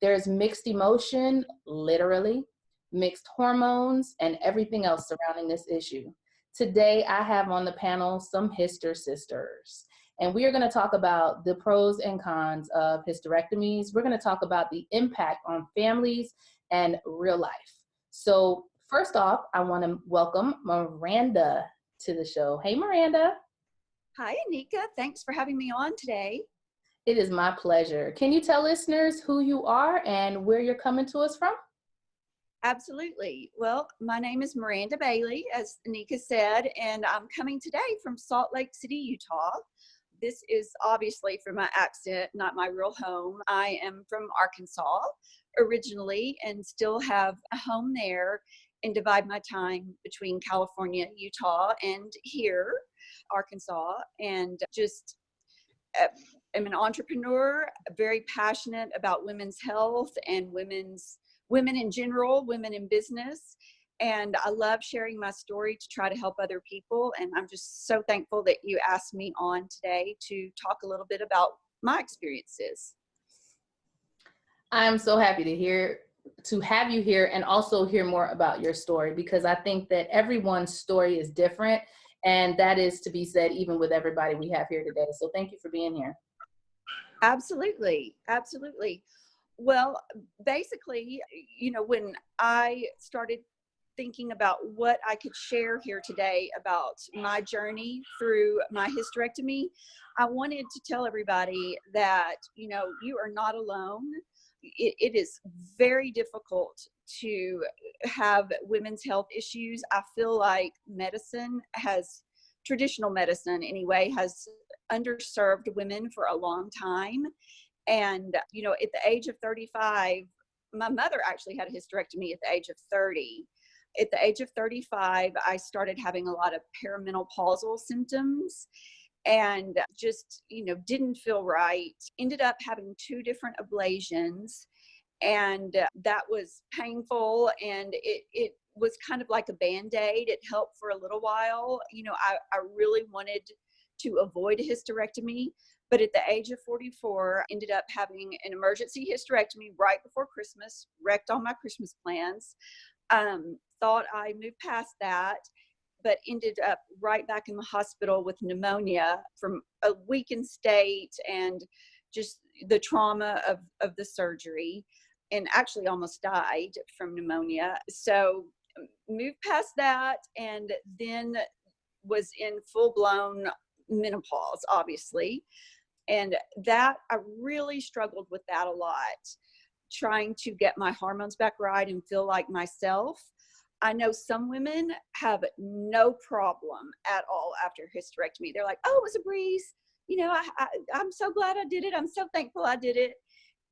There's mixed emotion, literally, mixed hormones, and everything else surrounding this issue. Today, I have on the panel some Hyster-Sisters, and we are going to talk about the pros and cons of hysterectomies. We're going to talk about the impact on families and real life. So first off, I want to welcome Miranda to the show. Hey, Miranda. Hi, Anika. Thanks for having me on today. It is my pleasure. Can you tell listeners who you are and where you're coming to us from? Absolutely. Well, my name is Miranda Bailey, as Anika said, and I'm coming today from Salt Lake City, Utah. This is obviously from my accent, not my real home. I am from Arkansas originally and still have a home there and divide my time between California, Utah, and here, Arkansas, and just am an entrepreneur, very passionate about women's health and women in general, women in business. And I love sharing my story to try to help other people. And I'm just so thankful that you asked me on today to talk a little bit about my experiences. I'm so happy to have you here and also hear more about your story, because I think that everyone's story is different. And that is to be said, even with everybody we have here today. So thank you for being here. Absolutely. Absolutely. Well, basically, when I started thinking about what I could share here today about my journey through my hysterectomy, I wanted to tell everybody that, you are not alone. It is very difficult to have women's health issues. I feel like traditional medicine anyway, has underserved women for a long time. And, at the age of 35, my mother actually had a hysterectomy at the age of 30. At the age of 35, I started having a lot of perimenopausal symptoms and just, didn't feel right. Ended up having 2 different ablations, and that was painful, and it was kind of like a Band-Aid. It helped for a little while. I really wanted to avoid a hysterectomy, but at the age of 44, ended up having an emergency hysterectomy right before Christmas, wrecked all my Christmas plans. Thought I moved past that, but ended up right back in the hospital with pneumonia from a weakened state and just the trauma of the surgery, and actually almost died from pneumonia. So moved past that, and then was in full-blown menopause, obviously. And that, I really struggled with that a lot, trying to get my hormones back right and feel like myself. I know some women have no problem at all after hysterectomy. They're like, oh, it was a breeze. I'm so glad I did it. I'm so thankful I did it.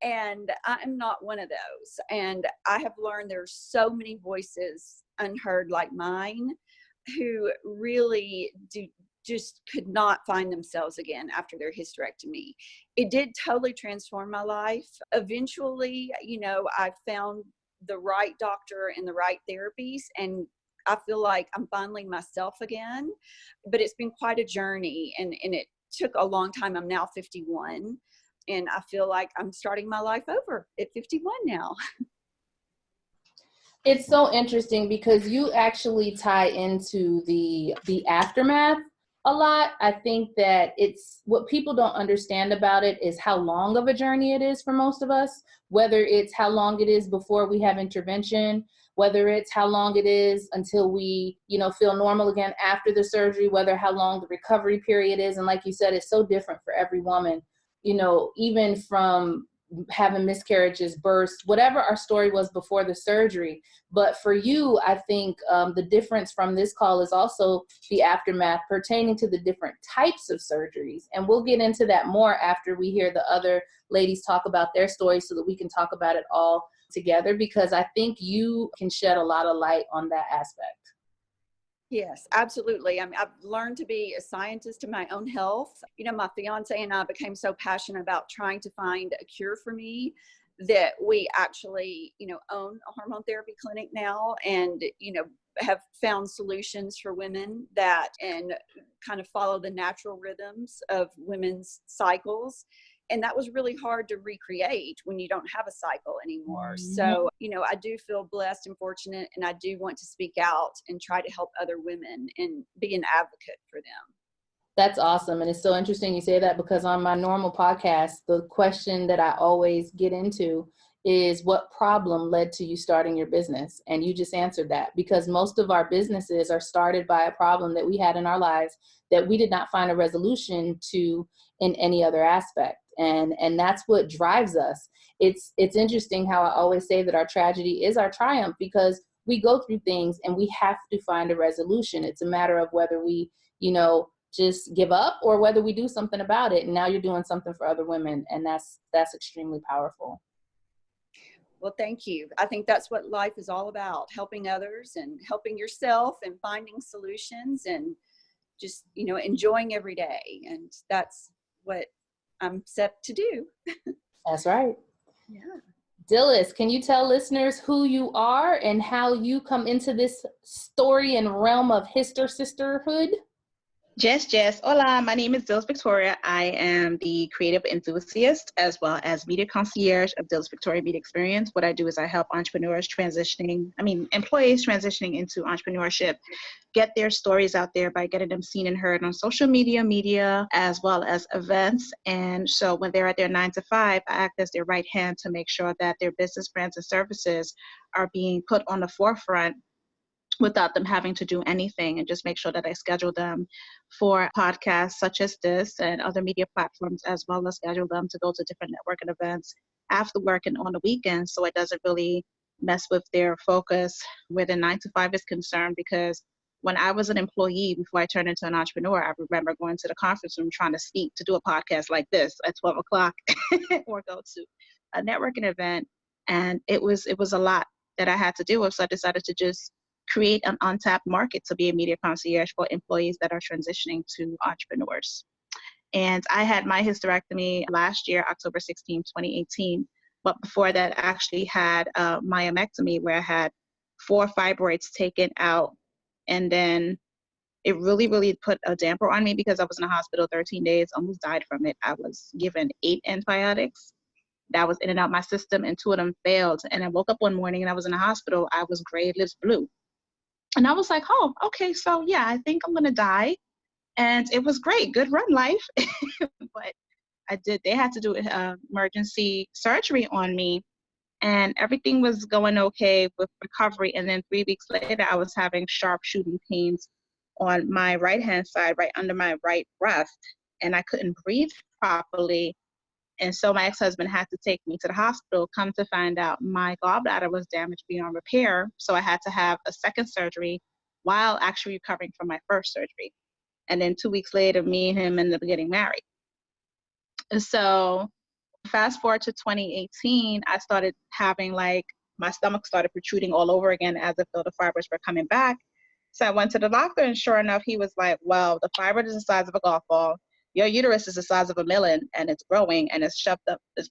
And I'm not one of those. And I have learned there's so many voices unheard like mine who really just could not find themselves again after their hysterectomy. It did totally transform my life. Eventually, I found the right doctor and the right therapies, and I feel like I'm finally myself again. But it's been quite a journey, and it took a long time. I'm now 51, and I feel like I'm starting my life over at 51 now. It's so interesting because you actually tie into the aftermath a lot. I think that it's what people don't understand about it is how long of a journey it is for most of us, whether it's how long it is before we have intervention, whether it's how long it is until we, feel normal again after the surgery, whether how long the recovery period is. And like you said, it's so different for every woman, even from having miscarriages, births, whatever our story was before the surgery. But for you, I think the difference from this call is also the aftermath pertaining to the different types of surgeries. And we'll get into that more after we hear the other ladies talk about their stories so that we can talk about it all together, because I think you can shed a lot of light on that aspect. Yes, absolutely. I've learned to be a scientist in my own health. My fiance and I became so passionate about trying to find a cure for me that we actually, own a hormone therapy clinic now, and, have found solutions for women and kind of follow the natural rhythms of women's cycles. And that was really hard to recreate when you don't have a cycle anymore. Mm-hmm. So, I do feel blessed and fortunate, and I do want to speak out and try to help other women and be an advocate for them. That's awesome. And it's so interesting you say that, because on my normal podcast, the question that I always get into is, what problem led to you starting your business? And you just answered that, because most of our businesses are started by a problem that we had in our lives that we did not find a resolution to in any other aspect. And that's what drives us. It's interesting how I always say that our tragedy is our triumph, because we go through things and we have to find a resolution. It's a matter of whether we, just give up or whether we do something about it. And now you're doing something for other women, and that's extremely powerful. Well, thank you. I think that's what life is all about, helping others and helping yourself and finding solutions and just, enjoying every day. And that's what I'm set to do. That's right. Yeah. Dilys, can you tell listeners who you are and how you come into this story and realm of Hyster-Sisterhood? Yes. Hola, my name is Dilys Victoria. I am the creative enthusiast as well as media concierge of Dilys Victoria Media Experience. What I do is I help employees transitioning into entrepreneurship, get their stories out there by getting them seen and heard on social media, as well as events. And so when they're at their 9 to 5, I act as their right hand to make sure that their business brands and services are being put on the forefront without them having to do anything, and just make sure that I schedule them for podcasts such as this and other media platforms, as well as schedule them to go to different networking events after work and on the weekends, so it doesn't really mess with their focus where the 9 to 5 is concerned. Because when I was an employee before I turned into an entrepreneur, I remember going to the conference room trying to speak to do a podcast like this at 12 o'clock or go to a networking event, and it was a lot that I had to deal with. So I decided to just create an untapped market to be a media concierge for employees that are transitioning to entrepreneurs. And I had my hysterectomy last year, October 16, 2018. But before that, I actually had a myomectomy where I had 4 fibroids taken out. And then it really, really put a damper on me because I was in the hospital 13 days, almost died from it. I was given 8 antibiotics that was in and out my system, and 2 of them failed. And I woke up one morning and I was in the hospital. I was gray, lips blue. And I was like, oh, okay, so yeah, I think I'm gonna die. And it was great, good run life. But they had to do emergency surgery on me, and everything was going okay with recovery. And then 3 weeks later, I was having sharp shooting pains on my right-hand side, right under my right breast, and I couldn't breathe properly. And so my ex-husband had to take me to the hospital. Come to find out, my gallbladder was damaged beyond repair. So I had to have a second surgery while actually recovering from my first surgery. And then 2 weeks later, me and him ended up getting married. And so fast forward to 2018, I started having my stomach started protruding all over again as if though the fibers were coming back. So I went to the doctor, and sure enough, he was like, well, the fibroid is the size of a golf ball. Your uterus is the size of a melon, and it's growing, and it's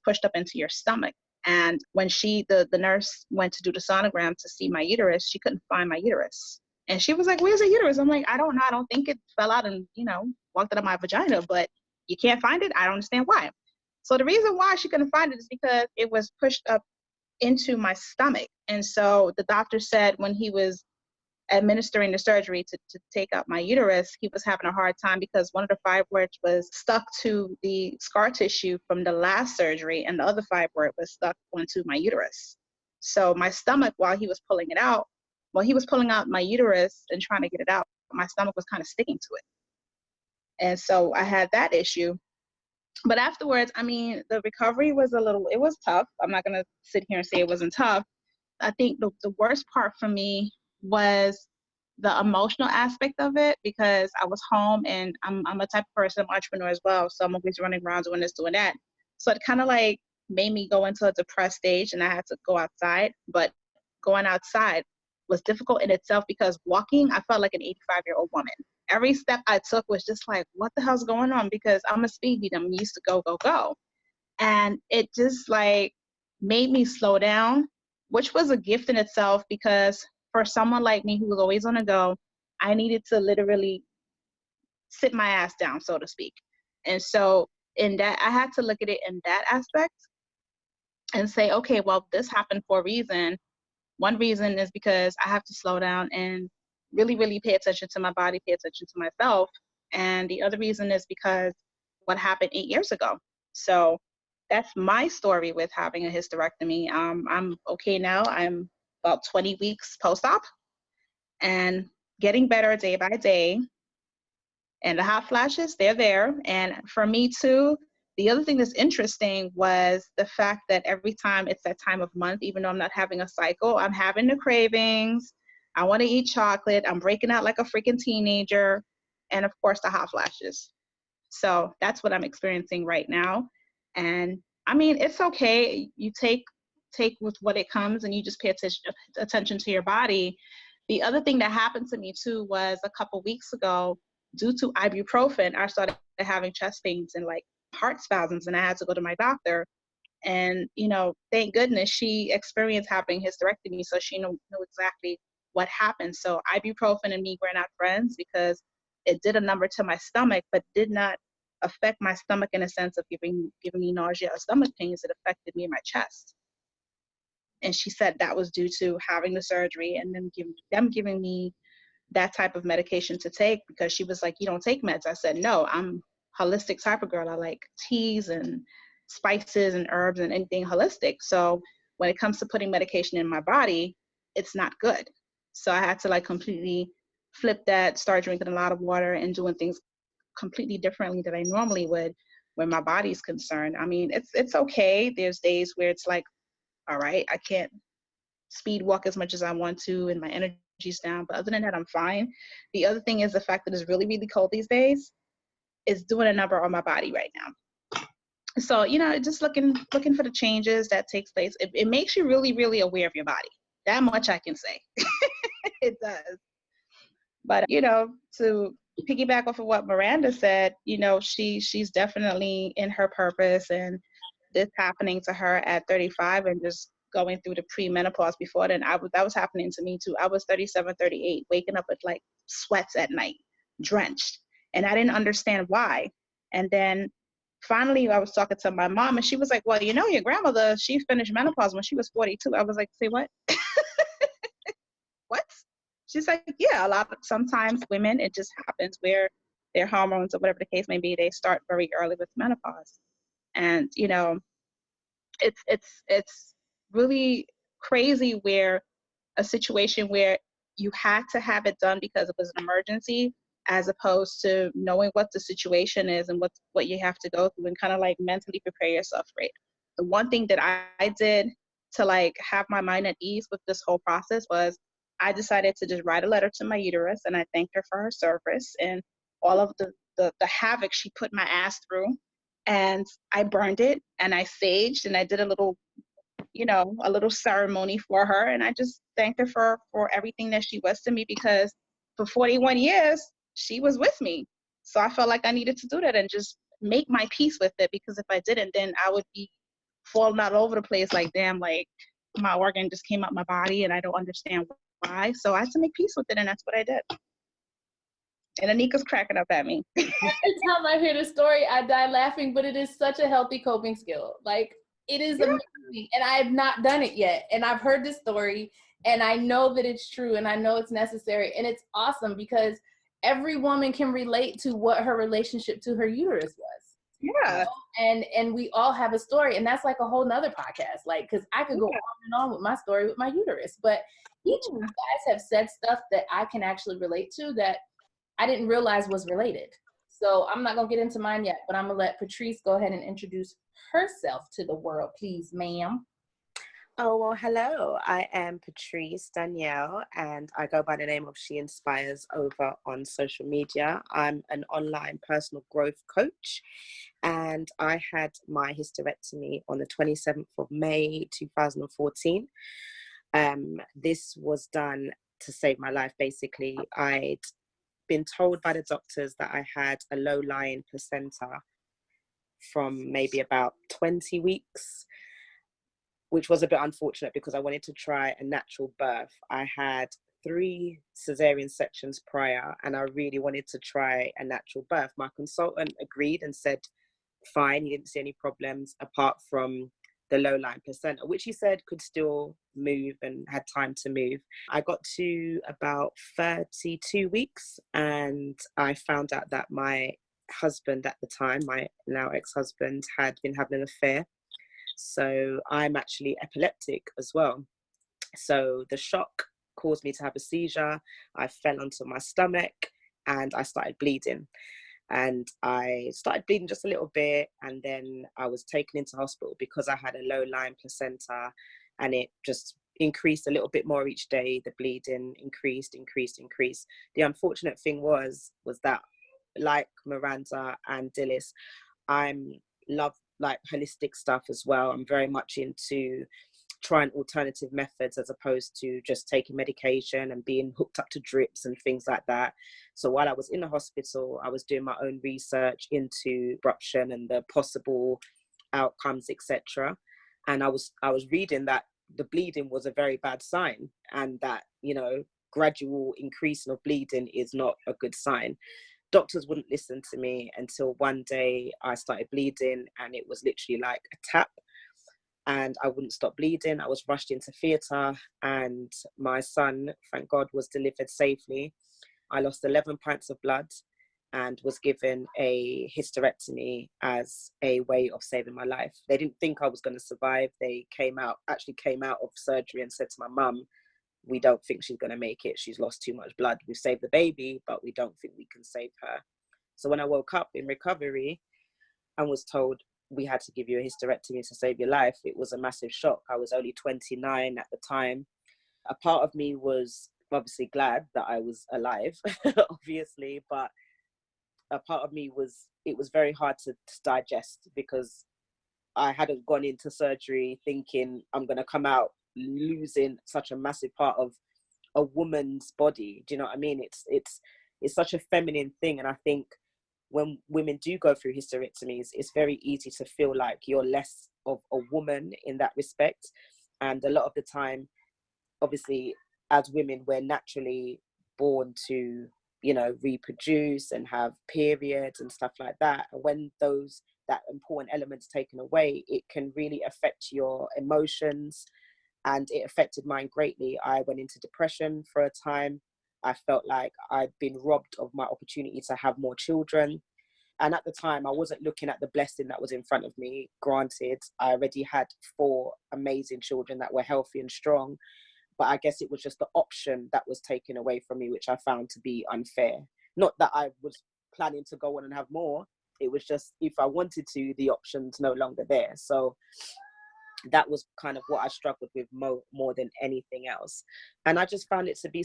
pushed up into your stomach. And when the nurse went to do the sonogram to see my uterus, she couldn't find my uterus. And she was like, where's the uterus? I'm like, I don't know. I don't think it fell out and, walked out of my vagina, but you can't find it. I don't understand why. So the reason why she couldn't find it is because it was pushed up into my stomach. And so the doctor said when he was administering the surgery to take out my uterus, he was having a hard time because one of the fibroids was stuck to the scar tissue from the last surgery, and the other fibroid was stuck onto my uterus. So my stomach, while he was pulling out my uterus and trying to get it out, my stomach was kind of sticking to it. And so I had that issue. But afterwards, the recovery was it was tough. I'm not going to sit here and say it wasn't tough. I think the worst part for me was the emotional aspect of it, because I was home, and I'm a type of person, I'm an entrepreneur as well, so I'm always running around doing this, doing that. So it kind of made me go into a depressed stage, and I had to go outside. But going outside was difficult in itself because walking, I felt like an 85-year-old woman. Every step I took was just like, what the hell's going on? Because I'm a speed beat. I'm used to go. And it just made me slow down, which was a gift in itself, because for someone like me who was always on the go, I needed to literally sit my ass down, so to speak. And so in that, I had to look at it in that aspect and say, okay, well, this happened for a reason. One reason is because I have to slow down and really, really pay attention to my body, pay attention to myself. And the other reason is because what happened 8 years ago. So that's my story with having a hysterectomy. I'm okay now. I'm about 20 weeks post-op and getting better day by day. And the hot flashes, they're there. And for me too, the other thing that's interesting was the fact that every time it's that time of month, even though I'm not having a cycle, I'm having the cravings. I want to eat chocolate. I'm breaking out like a freaking teenager. And of course, the hot flashes. So that's what I'm experiencing right now. And I mean, it's okay. You take with what it comes and you just pay attention to your body. The other thing that happened to me too was a couple weeks ago, due to ibuprofen, I started having chest pains and like heart spasms, and I had to go to my doctor. And, you know, thank goodness she experienced having hysterectomy, so she knew exactly what happened. So ibuprofen and me were not friends because it did a number to my stomach, but did not affect my stomach in a sense of giving me nausea or stomach pains. It affected me in my chest. And she said that was due to having the surgery and them giving me that type of medication to take, because she was like, you don't take meds. I said, no, I'm holistic type of girl. I like teas and spices and herbs and anything holistic. So when it comes to putting medication in my body, it's not good. So I had to like completely flip that, start drinking a lot of water and doing things completely differently than I normally would when my body's concerned. I mean, it's okay. There's days where it's like, all right, I can't speed walk as much as I want to and my energy's down, but other than that, I'm fine. The other thing is the fact that it's really, really cold these days is doing a number on my body right now. So, you know, just looking for the changes that takes place. It makes you really, really aware of your body. That much I can say. It does. But, you know, to piggyback off of what Miranda said, you know, she's definitely in her purpose, and this happening to her at 35 and just going through the pre-menopause before then, that was happening to me too. I was 37, 38, waking up with like sweats at night, drenched. And I didn't understand why. And then finally I was talking to my mom and she was like, well, you know, your grandmother, she finished menopause when she was 42. I was like, say what? What? She's like, yeah, sometimes women, it just happens where their hormones or whatever the case may be, they start very early with menopause. And, you know, it's really crazy where a situation where you had to have it done because it was an emergency, as opposed to knowing what the situation is and what you have to go through and kind of like mentally prepare yourself for it. The one thing that I did to like have my mind at ease with this whole process was I decided to just write a letter to my uterus, and I thanked her for her service and all of the havoc she put my ass through. And I burned it and I saged and I did a little ceremony for her. And I just thanked her for everything that she was to me, because for 41 years, she was with me. So I felt like I needed to do that and just make my peace with it, because if I didn't, then I would be falling all over the place like, damn, like my organ just came out my body and I don't understand why. So I had to make peace with it, and that's what I did. And Anika's cracking up at me. Every time I hear the story, I die laughing, but it is such a healthy coping skill. Like, it is amazing. And I have not done it yet. And I've heard this story and I know that it's true and I know it's necessary. And it's awesome because every woman can relate to what her relationship to her uterus was. Yeah. You know? And we all have a story, and that's like a whole nother podcast. Like, because I could go on and on with my story with my uterus, but each of you guys have said stuff that I can actually relate to that I didn't realize was related. So I'm not gonna get into mine yet, but I'm gonna let Patrice go ahead and introduce herself to the world, please, ma'am. Oh, well, hello. I am Patrice Danielle, and I go by the name of She Inspires over on social media. I'm an online personal growth coach, and I had my hysterectomy on the 27th of May, 2014. This was done to save my life, basically. I'd been told by the doctors that I had a low-lying placenta from maybe about 20 weeks, which was a bit unfortunate because I wanted to try a natural birth. I had 3 cesarean sections prior and I really wanted to try a natural birth. My consultant agreed and said, fine. He didn't see any problems apart from the low-lying placenta, which he said could still move and had time to move. I got to about 32 weeks and I found out that my husband at the time, my now ex-husband, had been having an affair. So I'm actually epileptic as well. So the shock caused me to have a seizure. I fell onto my stomach and I started bleeding. And I started bleeding just a little bit, and then I was taken into hospital because I had a low-lying placenta, and it just increased a little bit more each day. The bleeding increased. The unfortunate thing was that, like Miranda and Dillis, I'm love like holistic stuff as well. I'm very much into trying alternative methods as opposed to just taking medication and being hooked up to drips and things like that. So while I was in the hospital, I was doing my own research into abruption and the possible outcomes, etc. And I was reading that the bleeding was a very bad sign, and that, you know, gradual increasing of bleeding is not a good sign. Doctors wouldn't listen to me until one day I started bleeding, and it was literally like a tap, and I wouldn't stop bleeding. I was rushed into theatre, and my son, thank God, was delivered safely. I lost 11 pints of blood and was given a hysterectomy as a way of saving my life. They didn't think I was going to survive. They actually came out of surgery and said to my mum, "We don't think she's going to make it. She's lost too much blood. We've saved the baby, but we don't think we can save her." So when I woke up in recovery and was told we had to give you a hysterectomy to save your life, it was a massive shock. I was only 29 at the time. A part of me was obviously glad that I was alive, obviously, but a part of me it was very hard to digest, because I hadn't gone into surgery thinking I'm going to come out losing such a massive part of a woman's body. Do you know what I mean? It's such a feminine thing, and I think when women do go through hysterectomies, it's very easy to feel like you're less of a woman in that respect. And a lot of the time, obviously, as women, we're naturally born to, you know, reproduce and have periods and stuff like that. And when that important element's taken away, it can really affect your emotions, and it affected mine greatly. I went into depression for a time. I felt like I'd been robbed of my opportunity to have more children. And at the time, I wasn't looking at the blessing that was in front of me. Granted, I already had 4 amazing children that were healthy and strong. But I guess it was just the option that was taken away from me, which I found to be unfair. Not that I was planning to go on and have more. It was just, if I wanted to, the option's no longer there. So that was kind of what I struggled with more than anything else. And I just found it to be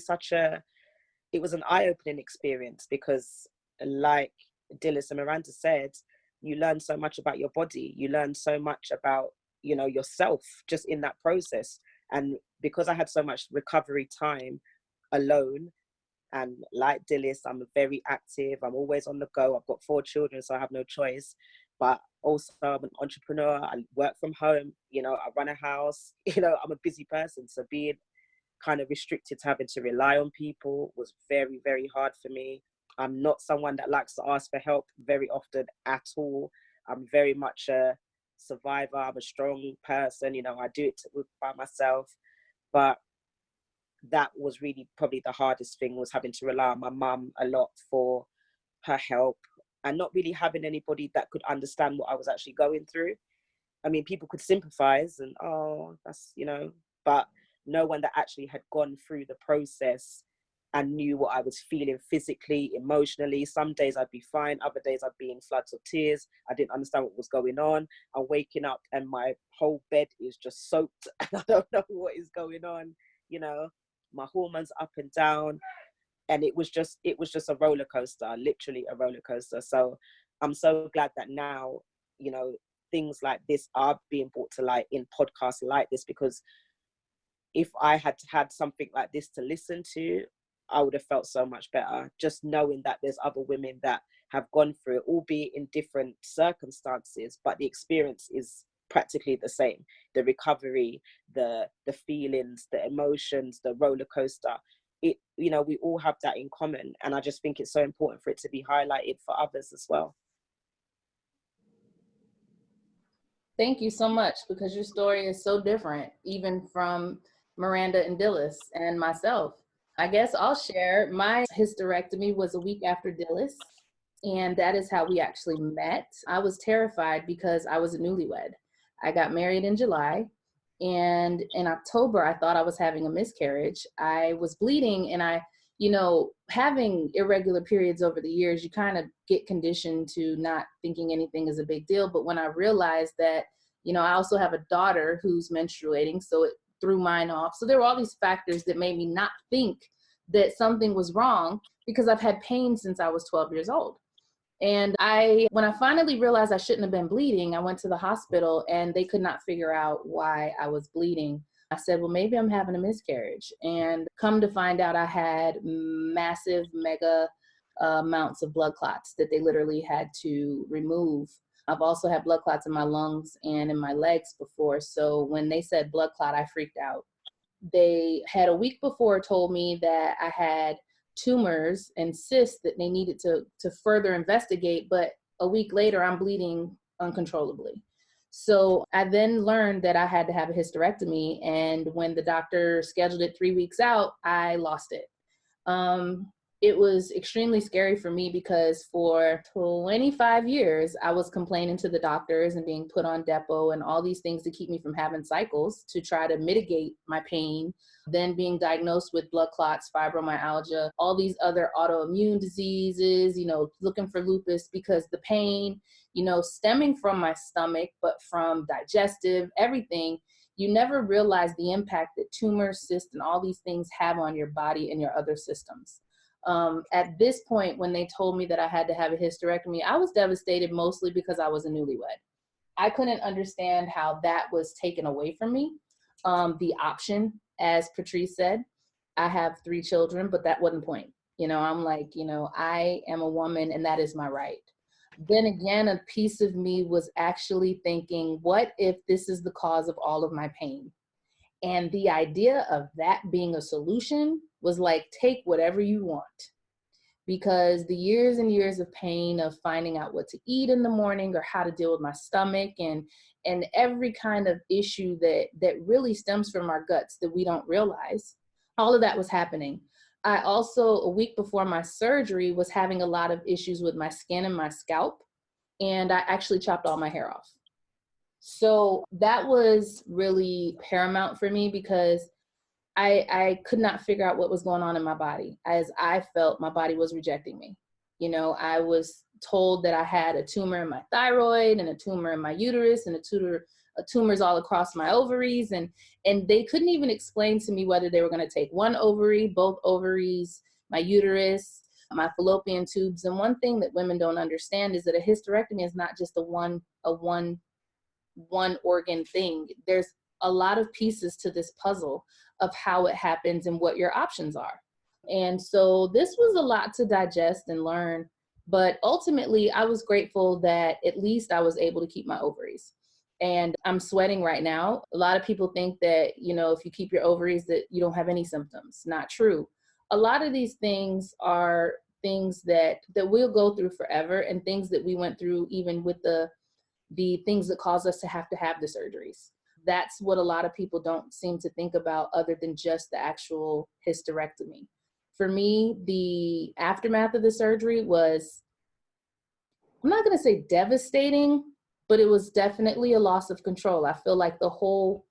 it was an eye-opening experience, because like Dillis and Miranda said, you learn so much about your body. You learn so much about, you know, yourself just in that process. And because I had so much recovery time alone, and like Dillis, I'm very active. I'm always on the go. I've got 4 children, so I have no choice. But also I'm an entrepreneur. I work from home. You know, I run a house. You know, I'm a busy person. So being kind of restricted to having to rely on people was very, very hard for me. I'm not someone that likes to ask for help very often at all. I'm very much a survivor. I'm a strong person. You know, I do it by myself. But that was really probably the hardest thing, was having to rely on my mum a lot for her help, and not really having anybody that could understand what I was actually going through. I mean, people could sympathize and, oh, that's, you know, but no one that actually had gone through the process and knew what I was feeling physically, emotionally. Some days I'd be fine. Other days I'd be in floods of tears. I didn't understand what was going on. I'm waking up and my whole bed is just soaked and I don't know what is going on. You know, my hormones up and down. And it was just a roller coaster, literally a roller coaster. So I'm so glad that now, you know, things like this are being brought to light in podcasts like this, because if I had had something like this to listen to, I would have felt so much better, just knowing that there's other women that have gone through it, albeit in different circumstances, but the experience is practically the same. The recovery, the feelings, the emotions, the roller coaster, it, you know, we all have that in common. And I just think it's so important for it to be highlighted for others as well. Thank you so much, because your story is so different, even from Miranda and Dillis and myself. I guess I'll share. My hysterectomy was a week after Dillis, and that is how we actually met. I was terrified because I was a newlywed. I got married in July, and in October, I thought I was having a miscarriage. I was bleeding, and having irregular periods over the years, you kind of get conditioned to not thinking anything is a big deal. But when I realized that, I also have a daughter who's menstruating, so it threw mine off. So there were all these factors that made me not think that something was wrong, because I've had pain since I was 12 years old. And when I finally realized I shouldn't have been bleeding, I went to the hospital and they could not figure out why I was bleeding. I said, well, maybe I'm having a miscarriage. And come to find out, I had massive, mega amounts of blood clots that they literally had to remove. I've also had blood clots in my lungs and in my legs before. So when they said blood clot, I freaked out. They had a week before told me that I had tumors and cysts that they needed to further investigate, but a week later I'm bleeding uncontrollably. So I then learned that I had to have a hysterectomy, and when the doctor scheduled it 3 weeks out, I lost it. It was extremely scary for me, because for 25 years, I was complaining to the doctors and being put on depot and all these things to keep me from having cycles, to try to mitigate my pain. Then being diagnosed with blood clots, fibromyalgia, all these other autoimmune diseases, looking for lupus, because the pain, stemming from my stomach, but from digestive, everything, you never realize the impact that tumors, cysts, and all these things have on your body and your other systems. At this point, when they told me that I had to have a hysterectomy, I was devastated, mostly because I was a newlywed. I couldn't understand how that was taken away from me. The option, as Patrice said, I have 3 children, but that wasn't the point. I'm like, I am a woman and that is my right. Then again, a piece of me was actually thinking, what if this is the cause of all of my pain? And the idea of that being a solution was like, take whatever you want. Because the years and years of pain of finding out what to eat in the morning, or how to deal with my stomach, and every kind of issue that really stems from our guts that we don't realize, all of that was happening. I also, a week before my surgery, was having a lot of issues with my skin and my scalp, and I actually chopped all my hair off. So that was really paramount for me, because I could not figure out what was going on in my body, as I felt my body was rejecting me. I was told that I had a tumor in my thyroid, and a tumor in my uterus, and tumors all across my ovaries. And they couldn't even explain to me whether they were going to take one ovary, both ovaries, my uterus, my fallopian tubes. And one thing that women don't understand is that a hysterectomy is not just a one organ thing. There's a lot of pieces to this puzzle of how it happens and what your options are. And so this was a lot to digest and learn, but ultimately I was grateful that at least I was able to keep my ovaries. And I'm sweating right now. A lot of people think that, if you keep your ovaries, that you don't have any symptoms. Not true. A lot of these things are things that we'll go through forever, and things that we went through even with the things that cause us to have the surgeries. That's what a lot of people don't seem to think about, other than just the actual hysterectomy. For me, the aftermath of the surgery was, I'm not going to say devastating, but it was definitely a loss of control. I feel like the whole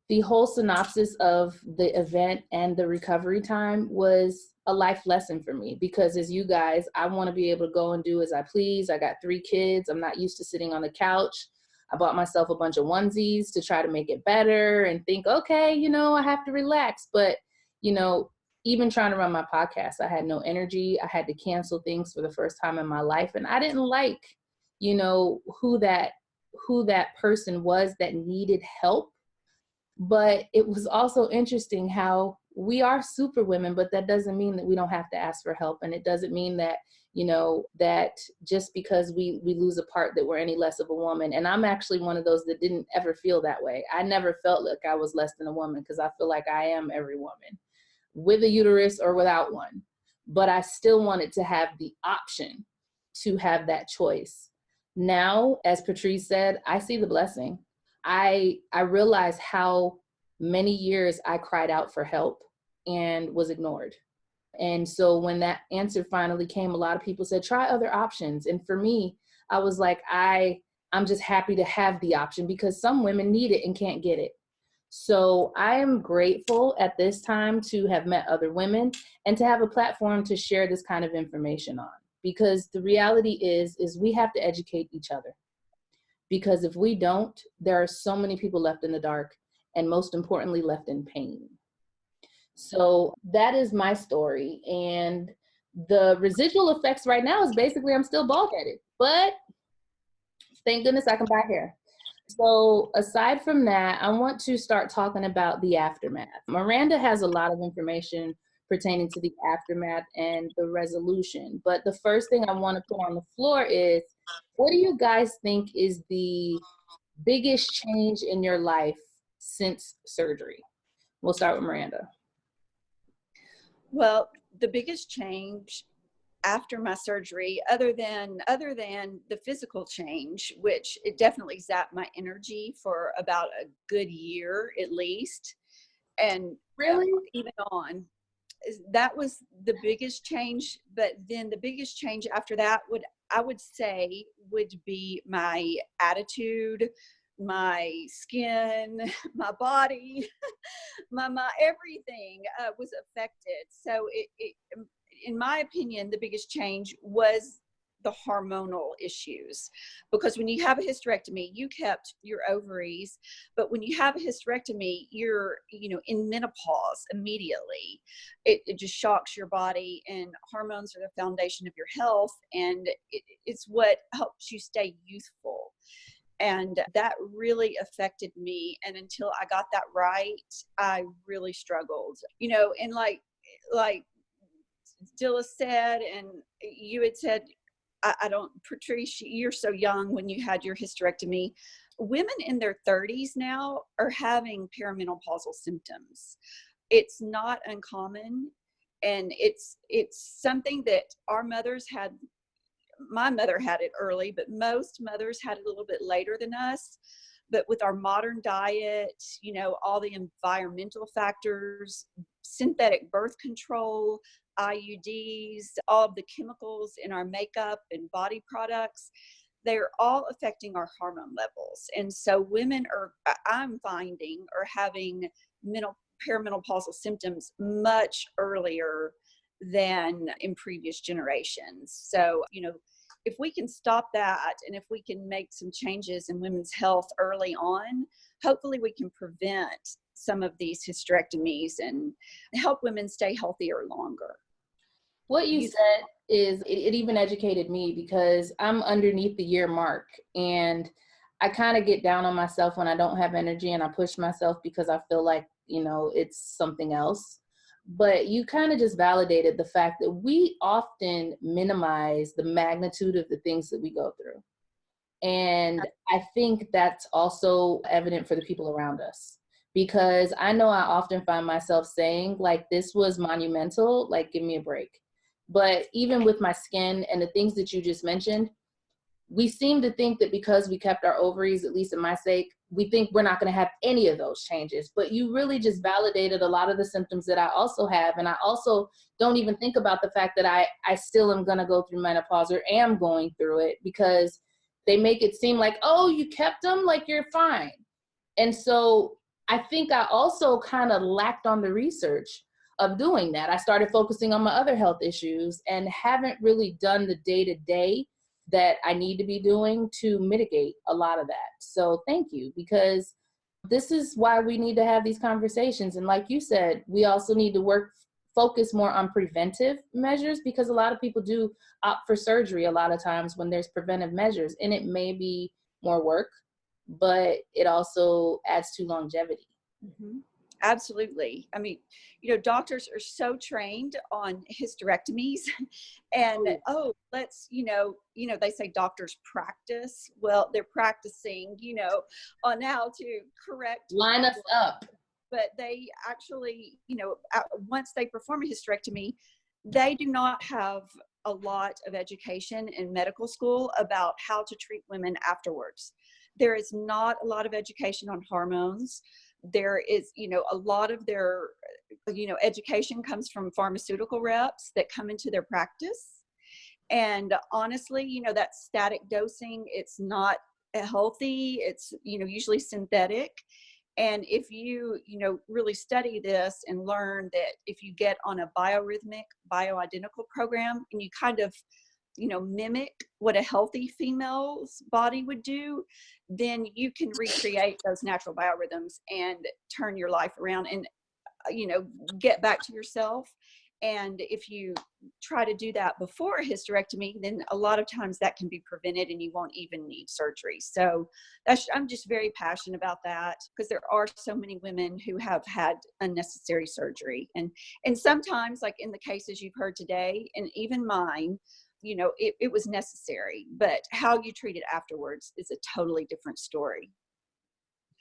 synopsis of the event and the recovery time was a life lesson for me, because as you guys, I want to be able to go and do as I please. I got 3 kids. I'm not used to sitting on the couch. I bought myself a bunch of onesies to try to make it better and think, okay, I have to relax. But, even trying to run my podcast, I had no energy. I had to cancel things for the first time in my life. And I didn't like, who that person was that needed help. But it was also interesting how we are super women, but that doesn't mean that we don't have to ask for help. And it doesn't mean that, that just because we lose a part that we're any less of a woman. And I'm actually one of those that didn't ever feel that way. I never felt like I was less than a woman, because I feel like I am every woman, with a uterus or without one. But I still wanted to have the option to have that choice. Now, as Patrice said, I see the blessing. I realize how many years I cried out for help and was ignored. And so when that answer finally came, a lot of people said, try other options. And for me, I was like, I'm just happy to have the option because some women need it and can't get it. So I am grateful at this time to have met other women and to have a platform to share this kind of information on. Because the reality is we have to educate each other. Because if we don't, there are so many people left in the dark and most importantly, left in pain. So that is my story. And the residual effects right now is basically I'm still bald-headed, but thank goodness I can buy hair. So aside from that, I want to start talking about the aftermath. Miranda has a lot of information pertaining to the aftermath and the resolution. But the first thing I want to put on the floor is, what do you guys think is the biggest change in your life since surgery? We'll start with Miranda. Well, the biggest change after my surgery, other than the physical change, which it definitely zapped my energy for about a good year at least, and Really? even on, that was the biggest change. But then the biggest change after that would be my attitude, my skin, my body, my everything was affected. So it, in my opinion, the biggest change was the hormonal issues, because when you have a hysterectomy, you kept your ovaries, but when you have a hysterectomy, you're, in menopause immediately. It just shocks your body, and hormones are the foundation of your health, and it's what helps you stay youthful. And that really affected me. And until I got that right, I really struggled, and like Dilla said, and you had said, Patrice, you're so young when you had your hysterectomy. Women in their 30s now are having perimenopausal symptoms. It's not uncommon. And it's something that our mothers had. My mother had it early, but most mothers had it a little bit later than us. But with our modern diet, all the environmental factors, synthetic birth control, IUDs, all of the chemicals in our makeup and body products, they're all affecting our hormone levels. And so women I'm finding, are having perimenopausal symptoms much earlier than in previous generations. So, if we can stop that, and if we can make some changes in women's health early on, hopefully we can prevent some of these hysterectomies and help women stay healthier longer. What you said is, it even educated me, because I'm underneath the year mark, and I kind of get down on myself when I don't have energy, and I push myself because I feel like, it's something else. But you kind of just validated the fact that we often minimize the magnitude of the things that we go through. And I think that's also evident for the people around us, because I know I often find myself saying, like, this was monumental, like, give me a break. But even with my skin and the things that you just mentioned, we seem to think that because we kept our ovaries, at least in my sake, we think we're not going to have any of those changes. But you really just validated a lot of the symptoms that I also have. And I also don't even think about the fact that I still am going to go through menopause, or am going through it, because they make it seem like, oh, you kept them, like you're fine. And so I think I also kind of lacked on the research of doing that. I started focusing on my other health issues and haven't really done the day-to-day that I need to be doing to mitigate a lot of that. So thank you, because this is why we need to have these conversations. And like you said, we also need to focus more on preventive measures, because a lot of people do opt for surgery a lot of times when there's preventive measures, and it may be more work, but it also adds to longevity. Mm-hmm. Absolutely. I mean, doctors are so trained on hysterectomies, and let's, they say doctors practice. Well, they're practicing, on how to correct. Line us up. But they actually, once they perform a hysterectomy, they do not have a lot of education in medical school about how to treat women afterwards. There is not a lot of education on hormones. There is, a lot of their, education comes from pharmaceutical reps that come into their practice. And honestly, that static dosing, it's not healthy. It's, usually synthetic. And if you, really study this and learn that if you get on a biorhythmic, bioidentical program and you kind of, mimic what a healthy female's body would do, then you can recreate those natural biorhythms and turn your life around and, get back to yourself. And if you try to do that before a hysterectomy, then a lot of times that can be prevented and you won't even need surgery. So I'm just very passionate about that, because there are so many women who have had unnecessary surgery. And sometimes, like in the cases you've heard today, and even mine, it was necessary, but how you treat it afterwards is a totally different story.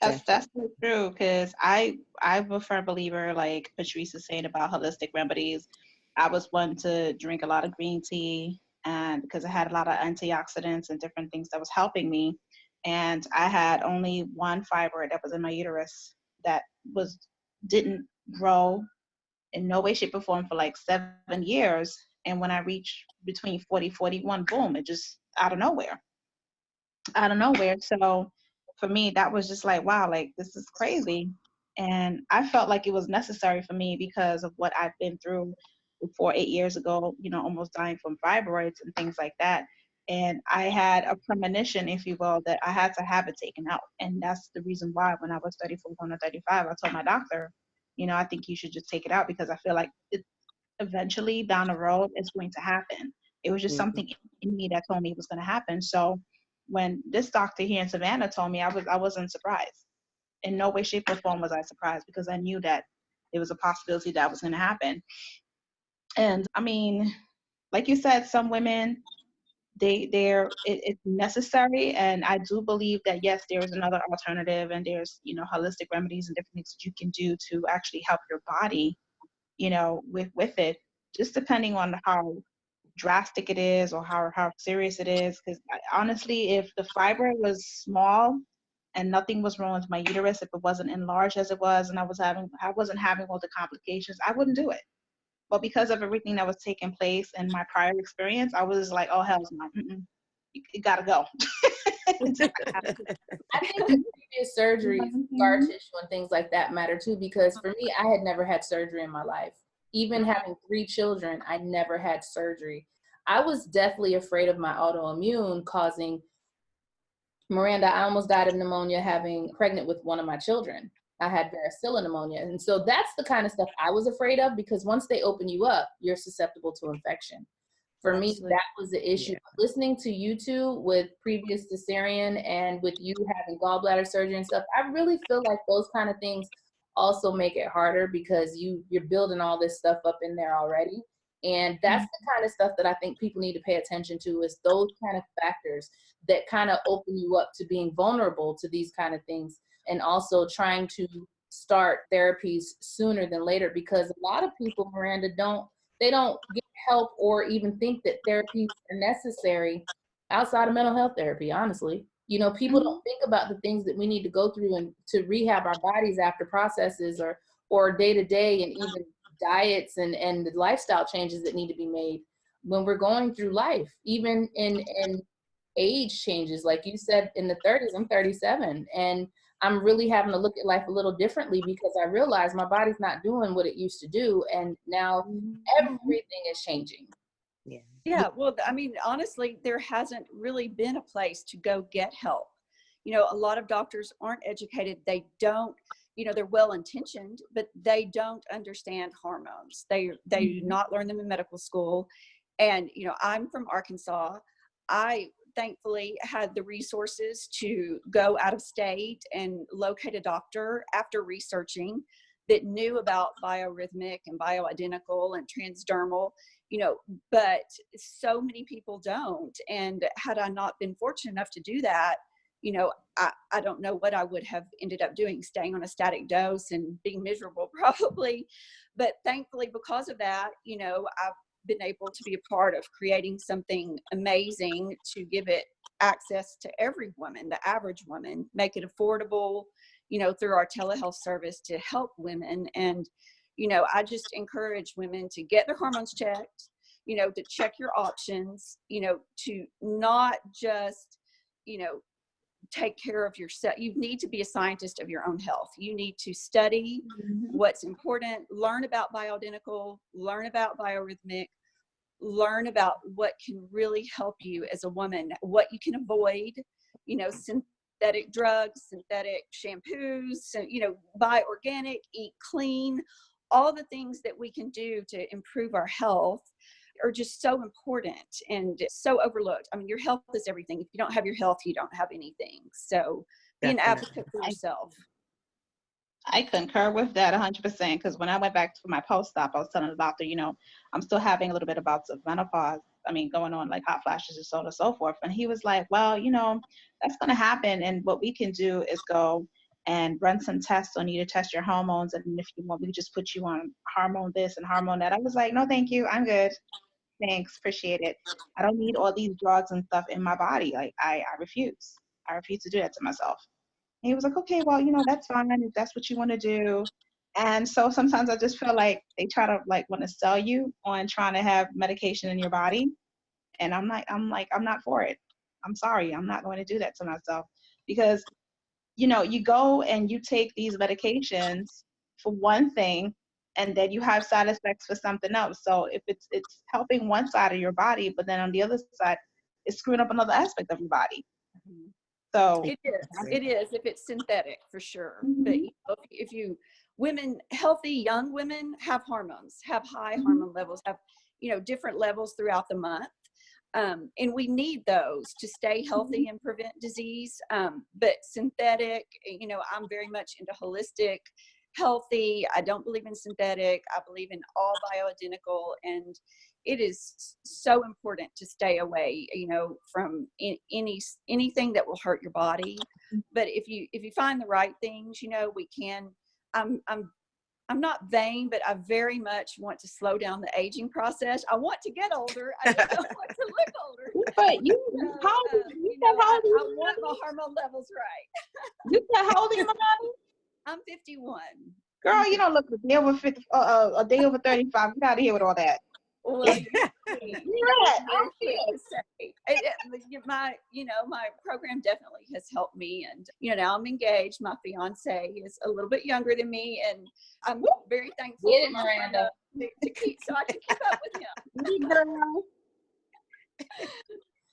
That's so true, because I'm a firm believer, like Patrice is saying about holistic remedies. I was one to drink a lot of green tea, and because it had a lot of antioxidants and different things that was helping me. And I had only one fibroid that was in my uterus that didn't grow in no way, shape, or form for like 7 years. And when I reached between 40, 41, boom, it just out of nowhere. So for me, that was just like, wow, like this is crazy. And I felt like it was necessary for me because of what I've been through before 8 years ago, almost dying from fibroids and things like that. And I had a premonition, if you will, that I had to have it taken out. And that's the reason why when I was 34, going to 35, I told my doctor, I think you should just take it out, because I feel like it eventually down the road it's going to happen. It was just something in me that told me it was going to happen. So when this doctor here in Savannah told me, I wasn't surprised. In no way, shape, or form was I surprised, because I knew that there was a possibility that was going to happen. And I mean, like you said, some women, it's necessary, and I do believe that yes, there is another alternative, and there's holistic remedies and different things that you can do to actually help your body, with it, just depending on how drastic it is or how serious it is. Because honestly, if the fiber was small and nothing was wrong with my uterus, if it wasn't enlarged as it was, and I wasn't having all the complications, I wouldn't do it. But because of everything that was taking place in my prior experience, I was like, oh hell's no, you gotta go. I think the previous surgeries, scar tissue and things like that matter too, because for me, I had never had surgery in my life. Even having 3 children, I never had surgery. I was deathly afraid of my autoimmune causing, Miranda, I almost died of pneumonia pregnant with one of my children. I had varicella pneumonia. And so that's the kind of stuff I was afraid of, because once they open you up, you're susceptible to infection. For me, that was the issue. Yeah. Listening to you two with previous cesarean and with you having gallbladder surgery and stuff, I really feel like those kind of things also make it harder, because you're building all this stuff up in there already. And that's the kind of stuff that I think people need to pay attention to, is those kind of factors that kind of open you up to being vulnerable to these kind of things, and also trying to start therapies sooner than later, because a lot of people, Miranda, don't get help or even think that therapies are necessary outside of mental health therapy, honestly. People don't think about the things that we need to go through and to rehab our bodies after processes or day-to-day, and even diets and the lifestyle changes that need to be made when we're going through life, even in age changes. Like you said, in the 30s, I'm 37, and I'm really having to look at life a little differently, because I realize my body's not doing what it used to do, and now everything is changing. Yeah. Well, I mean, honestly, there hasn't really been a place to go get help. A lot of doctors aren't educated. They don't, they're well-intentioned, but they don't understand hormones. They do not learn them in medical school. And, I'm from Arkansas. I thankfully had the resources to go out of state and locate a doctor after researching that knew about biorhythmic and bioidentical and transdermal, but so many people don't. And had I not been fortunate enough to do that, I don't know what I would have ended up doing, staying on a static dose and being miserable probably. But thankfully, because of that, I've been able to be a part of creating something amazing to give it access to every woman, the average woman, make it affordable, you know, through our telehealth service to help women. And, you know, I just encourage women to get their hormones checked, you know, to check your options, you know, to not just, you know, take care of yourself. You need to be a scientist of your own health. You need to study what's important, learn about bioidentical, learn about biorhythmic, learn about what can really help you as a woman, what you can avoid, you know, synthetic drugs, synthetic shampoos, you know, buy organic, eat clean. All the things that we can do to improve our health are just so important and so overlooked. I mean, your health is everything. If you don't have your health, you don't have anything. So be an advocate for yourself. I concur with that 100%, because when I went back for my post-op, I was telling the doctor, you know, I'm still having a little bit of bouts of menopause. I mean, going on like hot flashes and so on and so forth. And he was like, well, you know, that's going to happen. And what we can do is go and run some tests on you to test your hormones. And if you want, we just put you on hormone this and hormone that. I was like, no, thank you. I'm good. Thanks. Appreciate it. I don't need all these drugs and stuff in my body. Like, I refuse. I refuse to do that to myself. And he was like, okay, well, you know, that's fine if that's what you want to do. And so sometimes I just feel like they try to like want to sell you on trying to have medication in your body. And I'm not for it. I'm sorry. I'm not going to do that to myself, because, you know, you go and you take these medications for one thing, and then you have side effects for something else. So if it's helping one side of your body, but then on the other side, it's screwing up another aspect of your body. So it is if it's synthetic, for sure. But you know, if you women, healthy young women have hormones, have high hormone levels, have, you know, different levels throughout the month. And we need those to stay healthy and prevent disease. But synthetic, you know, I'm very much into holistic, healthy. I don't believe in synthetic. I believe in all bioidentical, and it is so important to stay away, you know, from anything that will hurt your body. But if you find the right things, you know, we can. I'm not vain, but I very much want to slow down the aging process. I want to get older. I just don't want to look older. But you, I want my hormone levels right. You said how old are you, Manani? I'm 51. Girl, you don't look a day over 50, a day over 35. Get out of here with all that. Well, my program definitely has helped me, and you know, now I'm engaged. My fiance is a little bit younger than me, and I'm very thankful for Miranda to keep, so I can keep up with him.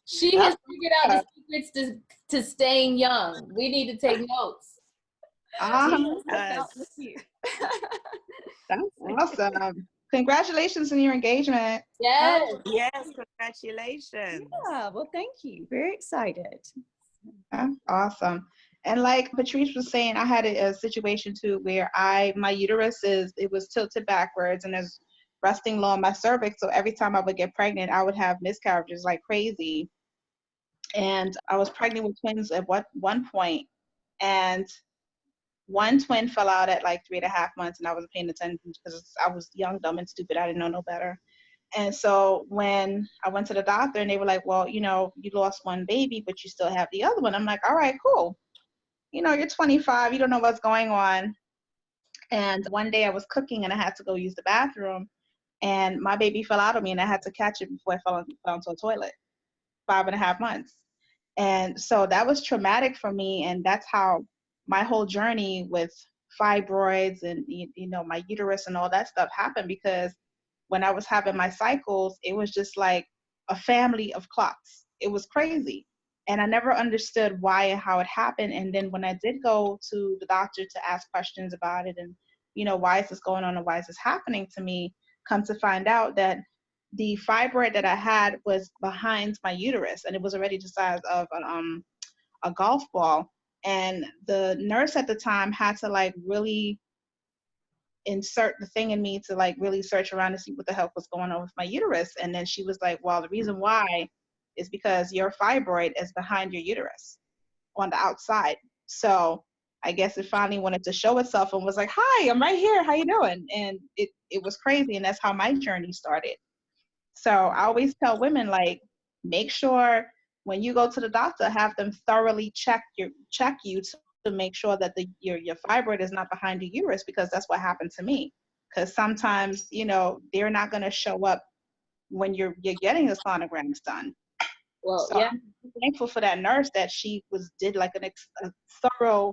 She has figured out the secrets to staying young. We need to take notes. That's awesome. Congratulations on your engagement. Yes. Yes, congratulations. Yeah, well, thank you. Very excited. Awesome. And like Patrice was saying, I had a situation too where my uterus it was tilted backwards and there's resting low on my cervix. So every time I would get pregnant, I would have miscarriages like crazy. And I was pregnant with twins at one point, and one twin fell out at like 3.5 months, and I wasn't paying attention because I was young, dumb, and stupid. I didn't know no better. And so when I went to the doctor and they were like, well, you know, you lost one baby, but you still have the other one. I'm like, all right, cool. You know, you're 25, you don't know what's going on. And one day I was cooking and I had to go use the bathroom, and my baby fell out of me and I had to catch it before I fell into a toilet. 5.5 months. And so that was traumatic for me. And that's how my whole journey with fibroids and, you know, my uterus and all that stuff happened, because when I was having my cycles, it was just like a family of clots. It was crazy. And I never understood why and how it happened. And then when I did go to the doctor to ask questions about it and, you know, why is this going on and why is this happening to me, come to find out that the fibroid that I had was behind my uterus, and it was already the size of a golf ball. And the nurse at the time had to like really insert the thing in me to like really search around to see what the hell was going on with my uterus. And then she was like, well, the reason why is because your fibroid is behind your uterus on the outside. So I guess it finally wanted to show itself and was like, hi, I'm right here. How you doing? And it was crazy. And that's how my journey started. So I always tell women, like, make sure when you go to the doctor, have them thoroughly check you to make sure that your fibroid is not behind the uterus, because that's what happened to me. Because sometimes, they're not going to show up when you're getting the sonograms done. Well, So yeah. I'm thankful for that nurse that she did like a thorough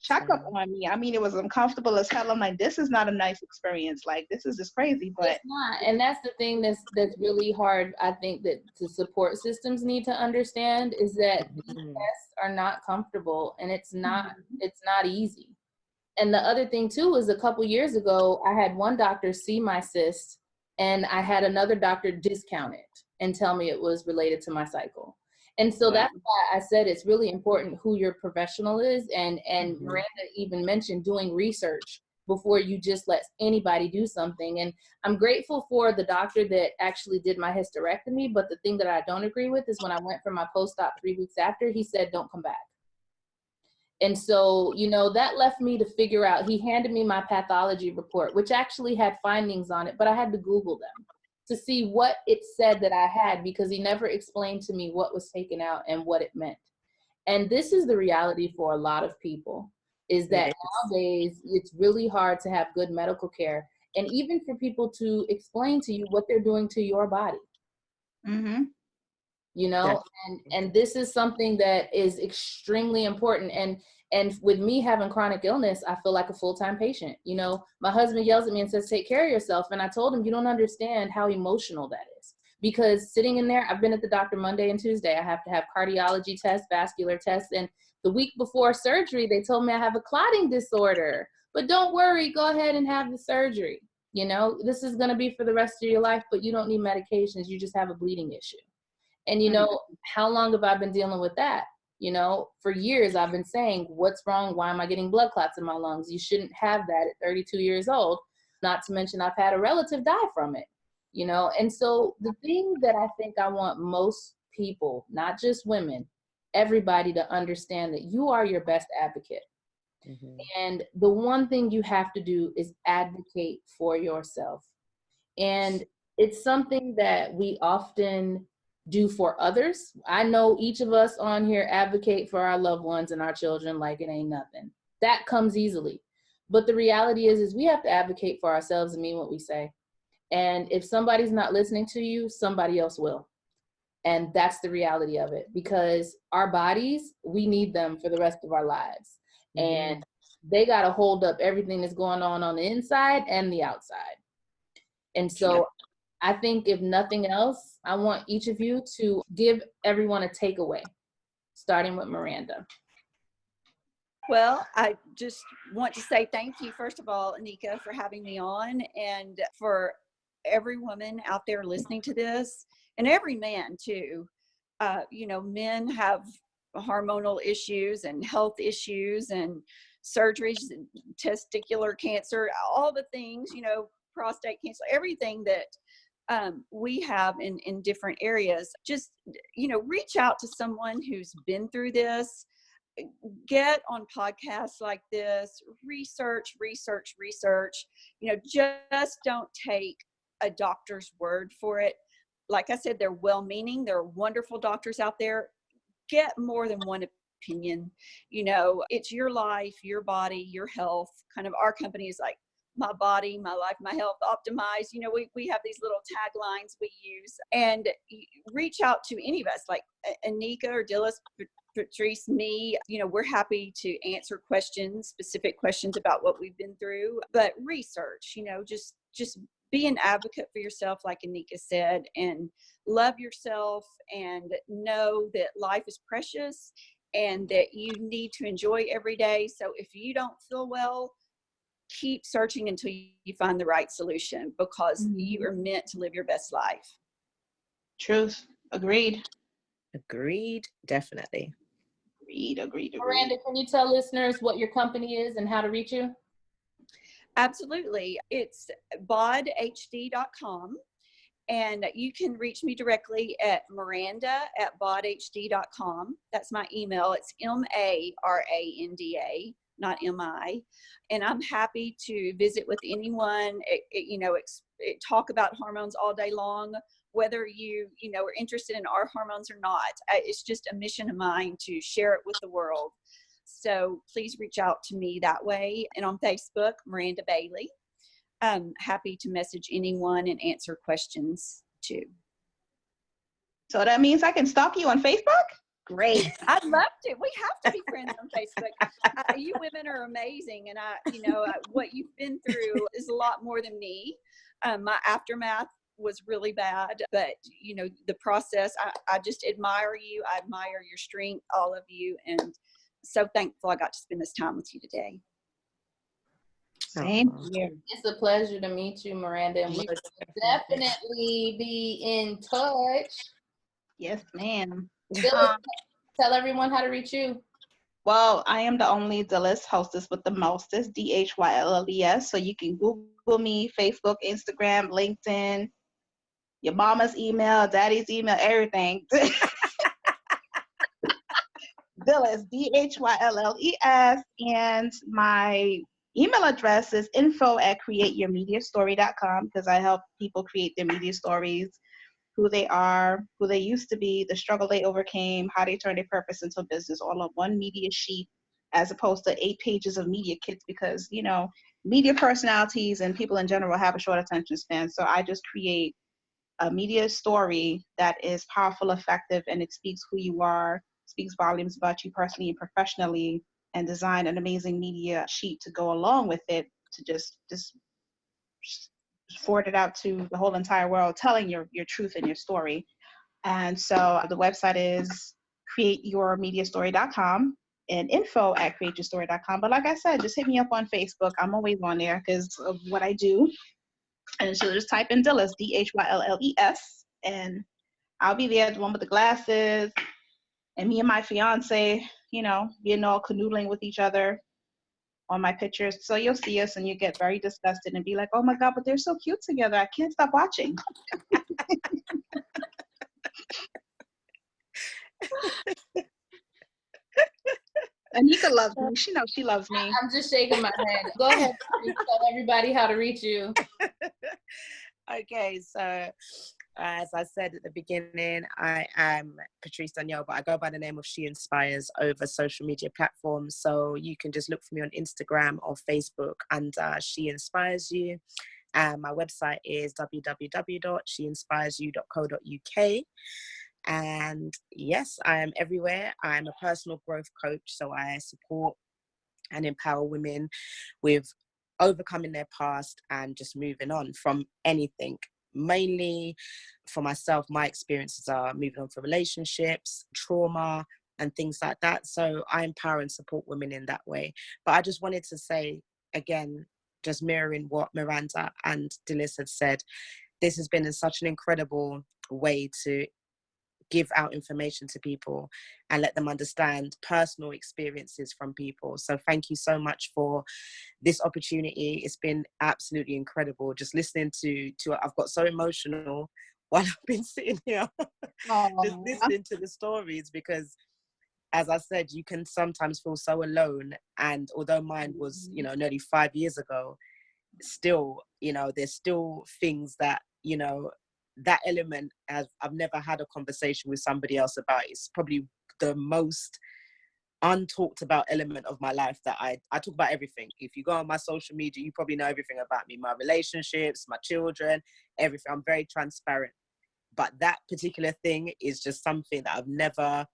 checkup on me. I mean, it was uncomfortable as hell. I'm like, this is not a nice experience. Like, this is just crazy. But It's not, and that's the thing that's really hard. I think that the support systems need to understand is that these tests are not comfortable, and it's not easy. And the other thing too is, a couple years ago, I had one doctor see my cyst, and I had another doctor discount it and tell me it was related to my cycle. And so that's why I said it's really important who your professional is. And Miranda even mentioned doing research before you just let anybody do something. And I'm grateful for the doctor that actually did my hysterectomy. But the thing that I don't agree with is when I went for my post-op 3 weeks after, he said, don't come back. And so, that left me to figure out, he handed me my pathology report, which actually had findings on it, but I had to Google them to see what it said that I had, because he never explained to me what was taken out and what it meant. And this is the reality for a lot of people, is that nowadays it's really hard to have good medical care, and even for people to explain to you what they're doing to your body. mm-hmm. And this is something that is extremely important. And with me having chronic illness, I feel like a full-time patient. My husband yells at me and says, take care of yourself. And I told him, you don't understand how emotional that is, because sitting in there, I've been at the doctor Monday and Tuesday. I have to have cardiology tests, vascular tests. And the week before surgery, they told me I have a clotting disorder, but don't worry, go ahead and have the surgery. This is going to be for the rest of your life, but you don't need medications. You just have a bleeding issue. And, how long have I been dealing with that? For years, I've been saying, what's wrong? Why am I getting blood clots in my lungs? You shouldn't have that at 32 years old. Not to mention, I've had a relative die from it, And so the thing that I think I want most people, not just women, everybody to understand that you are your best advocate. And the one thing you have to do is advocate for yourself. And it's something that we often do for others. I know each of us on here advocate for our loved ones and our children like it ain't nothing. That comes easily. But the reality is we have to advocate for ourselves and mean what we say. And if somebody's not listening to you, somebody else will. And that's the reality of it, because our bodies, we need them for the rest of our lives. And they got to hold up everything that's going on the inside and the outside. And so I think, if nothing else, I want each of you to give everyone a takeaway, starting with Miranda. Well, I just want to say thank you, first of all, Anika, for having me on, and for every woman out there listening to this, and every man too. Men have hormonal issues and health issues and surgeries, and testicular cancer, all the things, prostate cancer, everything that we have in different areas. Just, reach out to someone who's been through this, get on podcasts like this, research, just don't take a doctor's word for it. Like I said, they're well-meaning. There are wonderful doctors out there. Get more than one opinion. It's your life, your body, your health. Kind of our company is like, my body, my life, my health optimized. We have these little taglines we use, and reach out to any of us, like Anika or Dilys, Patrice, me. We're happy to answer questions, specific questions about what we've been through. But research, just be an advocate for yourself, like Anika said, and love yourself, and know that life is precious and that you need to enjoy every day. So if you don't feel well, keep searching until you find the right solution, because you are meant to live your best life. Truth. Agreed. Definitely. Agreed. Miranda, can you tell listeners what your company is and how to reach you? Absolutely. It's bodhd.com. And you can reach me directly at miranda@bodhd.com. That's my email. It's MARANDA not MI. And I'm happy to visit with anyone, talk about hormones all day long, whether you are interested in our hormones or not. It's just a mission of mine to share it with the world. So please reach out to me that way. And on Facebook, Miranda Bailey. I'm happy to message anyone and answer questions too. So that means I can stalk you on Facebook? Great. I'd love to. We have to be friends on Facebook. You women are amazing. And what you've been through is a lot more than me. My aftermath was really bad, but the process, I just admire you. I admire your strength, all of you. And so thankful I got to spend this time with you today. Same here. It's a pleasure to meet you, Miranda, and we will definitely be in touch. Yes, ma'am. Tell everyone how to reach you. Well, I am the only Dillis hostess with the mostest, DHYLLES. So you can Google me, Facebook, Instagram, LinkedIn, your mama's email, daddy's email, everything. Dillis, DHYLLES, and my email address is info@createyourmediastory.com, because I help people create their media stories, who they are, who they used to be, the struggle they overcame, how they turned their purpose into a business, all on one media sheet, as opposed to 8 pages of media kits, because, media personalities and people in general have a short attention span. So I just create a media story that is powerful, effective, and it speaks who you are, speaks volumes about you personally and professionally, and design an amazing media sheet to go along with it, to just forward it out to the whole entire world, telling your truth and your story. And so the website is createyourmediastory.com and info@createyourstory.com. But like I said, just hit me up on Facebook. I'm always on there because of what I do. And so just type in Dillis, DHYLLES, and I'll be there, the one with the glasses, and me and my fiance, being all canoodling with each other on my pictures. So you'll see us and you get very disgusted and be like, oh my God, but they're so cute together. I can't stop watching. Anika loves me. She knows she loves me. I'm just shaking my head. Go ahead. Tell everybody how to reach you. Okay, so as I said at the beginning, I am Patrice Danielle, but I go by the name of She Inspires over social media platforms. So you can just look for me on Instagram or Facebook under She Inspires You. My website is www.sheinspiresyou.co.uk. And yes, I am everywhere. I'm a personal growth coach, so I support and empower women with overcoming their past and just moving on from anything. Mainly for myself, my experiences are moving on from relationships, trauma, and things like that. So I empower and support women in that way. But I just wanted to say, again, just mirroring what Miranda and Dillis had said, this has been such an incredible way to give out information to people and let them understand personal experiences from people. So thank you so much for this opportunity. It's been absolutely incredible just listening to I've got so emotional while I've been sitting here just listening to the stories, because as I said, you can sometimes feel so alone, and although mine was nearly 5 years ago, still there's still things that that element I've never had a conversation with somebody else about. It's probably the most untalked about element of my life that I talk about everything. If you go on my social media, you probably know everything about me, my relationships, my children, everything. I'm very transparent. But that particular thing is just something that I've never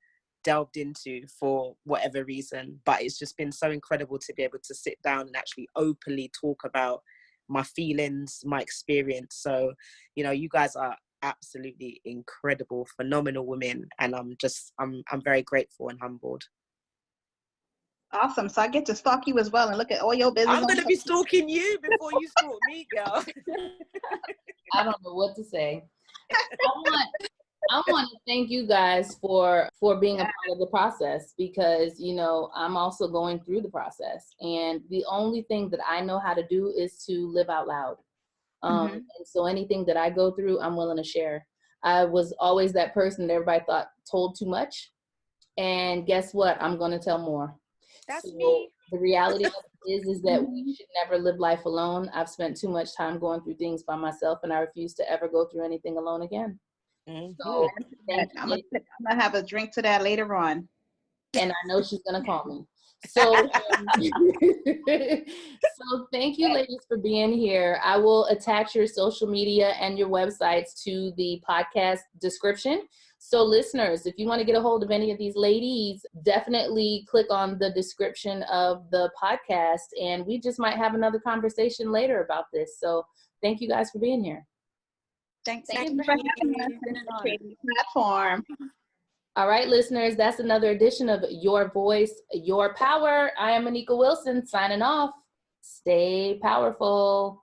delved into for whatever reason. But it's just been so incredible to be able to sit down and actually openly talk about my feelings, my experience. So, you guys are absolutely incredible, phenomenal women, and I'm very grateful and humbled. Awesome. So I get to stalk you as well and look at all your business. I'm going to be stalking you before you stalk me, girl. I don't know what to say. I want to thank you guys for being a part of the process, because, I'm also going through the process. And the only thing that I know how to do is to live out loud. And so anything that I go through, I'm willing to share. I was always that person that everybody thought told too much. And guess what? I'm going to tell more. That's me. The reality of it is that we should never live life alone. I've spent too much time going through things by myself, and I refuse to ever go through anything alone again. So I'm gonna have a drink to that later on. And I know she's gonna call me. So, so thank you, ladies, for being here. I will attach your social media and your websites to the podcast description. So listeners, if you want to get a hold of any of these ladies, definitely click on the description of the podcast, and we just might have another conversation later about this. So thank you guys for being here. Thanks Thank for you for having having me. us It's been in an the honor. creative platform. All right, listeners, that's another edition of Your Voice, Your Power. I am Anika Wilson signing off. Stay powerful.